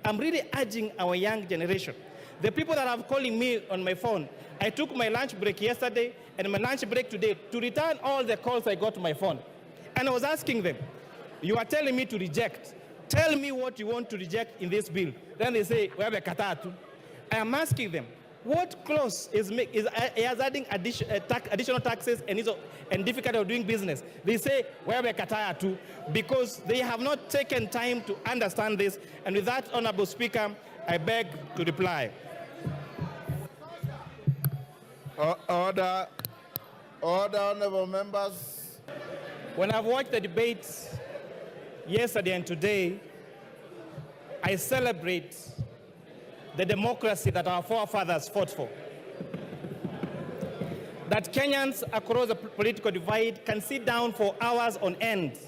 I'm really urging our young generation, the people that are calling me on my phone. I took my lunch break yesterday and my lunch break today to return all the calls I got to my phone. And I was asking them, you are telling me to reject. Tell me what you want to reject in this bill. Then they say, we have a katatu. I am asking them, what clause is adding additional taxes and difficulty of doing business? They say, we have a katatu, because they have not taken time to understand this. And with that, Honorable Speaker, I beg to reply. Order, honorable members. When I've watched the debates yesterday and today, I celebrate the democracy that our forefathers fought for. That Kenyans across the political divide can sit down for hours on end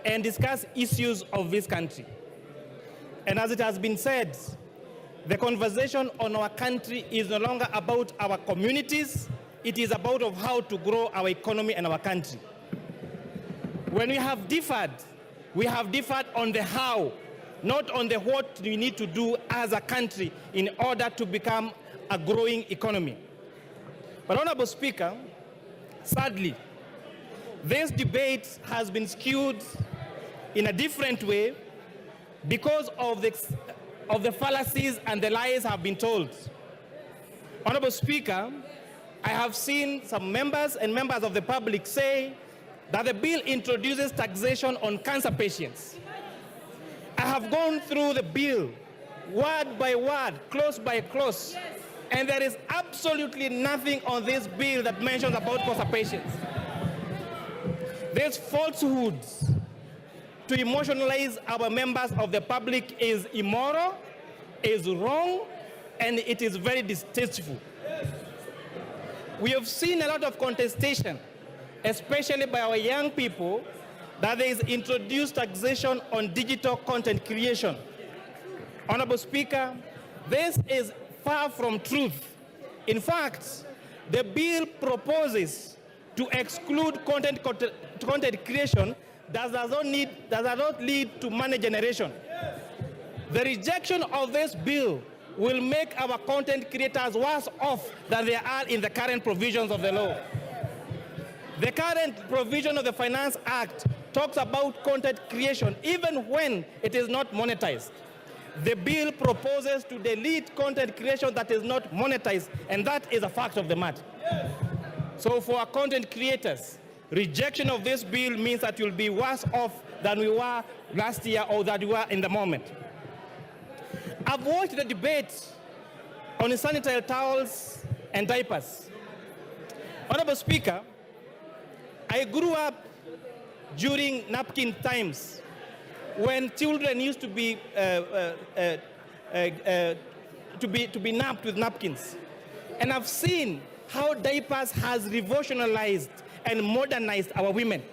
and discuss issues of this country. And as it has been said, the conversation on our country is no longer about our communities, it is about of how to grow our economy and our country. When we have differed on the how, not on the what we need to do as a country in order to become a growing economy. But Honorable Speaker, sadly, this debate has been skewed in a different way because of the fallacies and the lies have been told. Honorable Speaker, I have seen some members and members of the public say that the bill introduces taxation on cancer patients. I have gone through the bill, word by word, clause by clause, and there is absolutely nothing on this bill that mentions about cancer patients. These falsehoods to emotionalize our members of the public is immoral, is wrong, and it is very distasteful. We have seen a lot of contestation, especially by our young people, that there is introduced taxation on digital content creation. Honorable Speaker, this is far from truth. In fact, the bill proposes to exclude content creation that does not lead to money generation. The rejection of this bill will make our content creators worse off than they are in the current provisions of the law. The current provision of the Finance Act talks about content creation even when it is not monetized. The bill proposes to delete content creation that is not monetized, and that is a fact of the matter. So for our content creators, rejection of this bill means that you'll be worse off than we were last year or that we were in the moment. I've watched the debate on sanitary towels and diapers. Honorable Speaker, I grew up during napkin times when children used to be napped with napkins. And I've seen how diapers has revolutionized and modernized our women.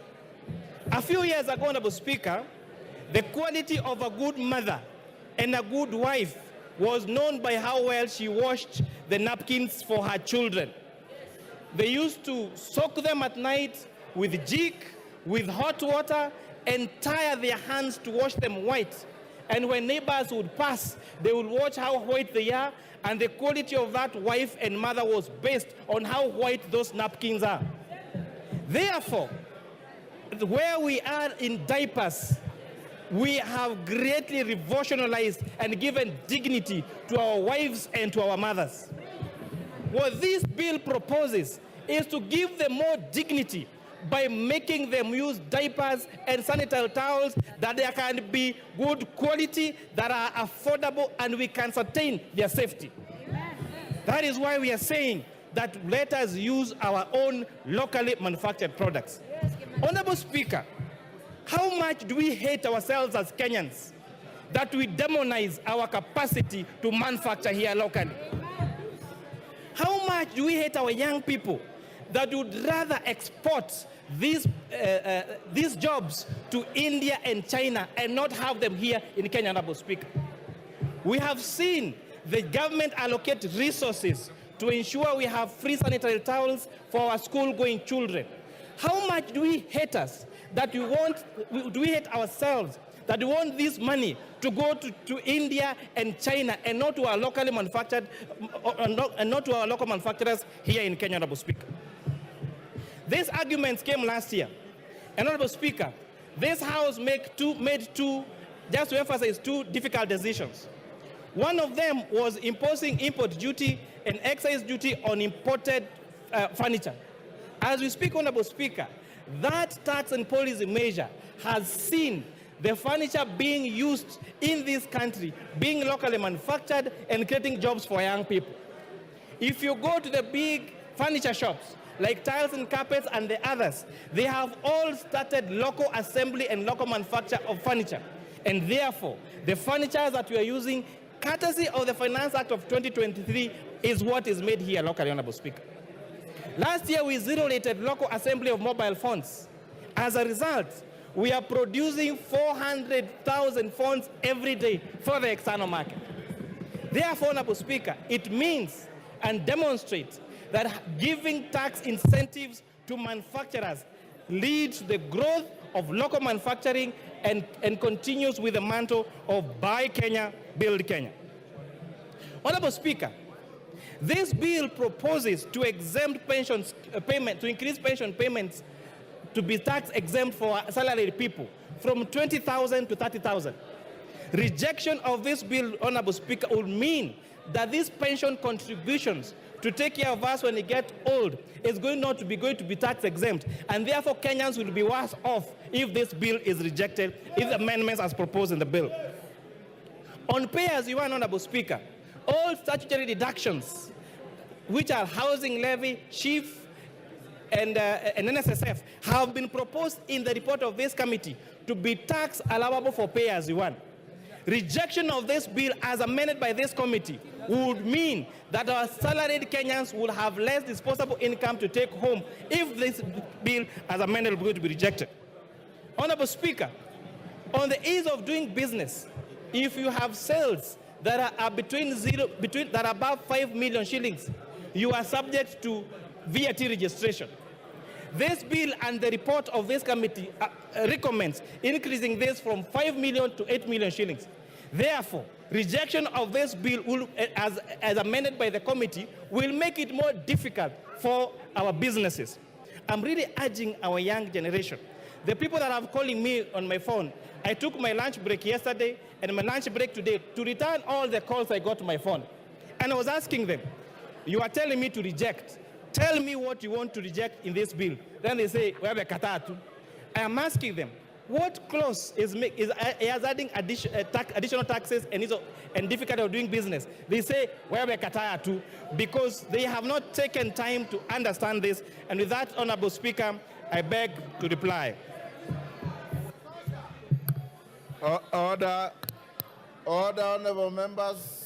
A few years ago, Honorable Speaker, the quality of a good mother and a good wife was known by how well she washed the napkins for her children. They used to soak them at night with jik, with hot water, and tie their hands to wash them white. And when neighbors would pass, they would watch how white they are, and the quality of that wife and mother was based on how white those napkins are. Therefore, where we are in diapers, we have greatly revolutionized and given dignity to our wives and to our mothers. What this bill proposes is to give them more dignity by making them use diapers and sanitary towels that they can be good quality, that are affordable, and we can sustain their safety. That is why we are saying that let us use our own locally manufactured products. Honorable Speaker, how much do we hate ourselves as Kenyans that we demonize our capacity to manufacture here locally? How much do we hate our young people that would rather export these jobs to India and China and not have them here in Kenya, Honorable Speaker? We have seen the government allocate resources to ensure we have free sanitary towels for our school-going children. How much do we hate us that do we hate ourselves that we want this money to go to India and China and not to our locally manufactured, and not to our local manufacturers here in Kenya, Honorable Speaker. These arguments came last year. And Honorable Speaker, this House made two, just to emphasize, two difficult decisions. One of them was imposing import duty and excise duty on imported furniture. As we speak, Honorable Speaker, that tax and policy measure has seen the furniture being used in this country, being locally manufactured and creating jobs for young people. If you go to the big furniture shops, like tiles and carpets and the others, they have all started local assembly and local manufacture of furniture. And therefore, the furniture that we are using, courtesy of the Finance Act of 2023, is what is made here locally, Honorable Speaker. Last year, we zero-rated local assembly of mobile phones. As a result, we are producing 400,000 phones every day for the external market. Therefore, Honorable Speaker, it means and demonstrates that giving tax incentives to manufacturers leads to the growth of local manufacturing and continues with the mantle of Buy Kenya, Build Kenya. Honorable Speaker, this bill proposes to exempt pensions payment, to increase pension payments to be tax exempt for salaried people from 20,000 to 30,000. Rejection of this bill, Honorable Speaker, would mean that these pension contributions to take care of us when we get old is going to be tax exempt, and therefore Kenyans will be worse off if this bill is rejected, if the amendments as proposed in the bill. On pay as you earn, Honorable Speaker, all statutory deductions, which are housing levy, chief, and NSSF, have been proposed in the report of this committee to be tax allowable for pay as you earn. Rejection of this bill as amended by this committee would mean that our salaried Kenyans will have less disposable income to take home if this bill as amended is going to be rejected. Honorable Speaker, on the ease of doing business, if you have sales that are that are above 5 million shillings, you are subject to VAT registration. This bill and the report of this committee recommends increasing this from 5 million to 8 million shillings. Therefore, rejection of this bill will, as amended by the committee, will make it more difficult for our businesses. I'm really urging our young generation, the people that are calling me on my phone. I took my lunch break yesterday and my lunch break today to return all the calls I got to my phone. And I was asking them, you are telling me to reject. Tell me what you want to reject in this bill. Then they say, we have a katatu. I am asking them, what clause is adding additional taxes and difficulty of doing business? They say, we have a katatu, because they have not taken time to understand this. And with that, Honorable Speaker, I beg to reply. Order, honorable members.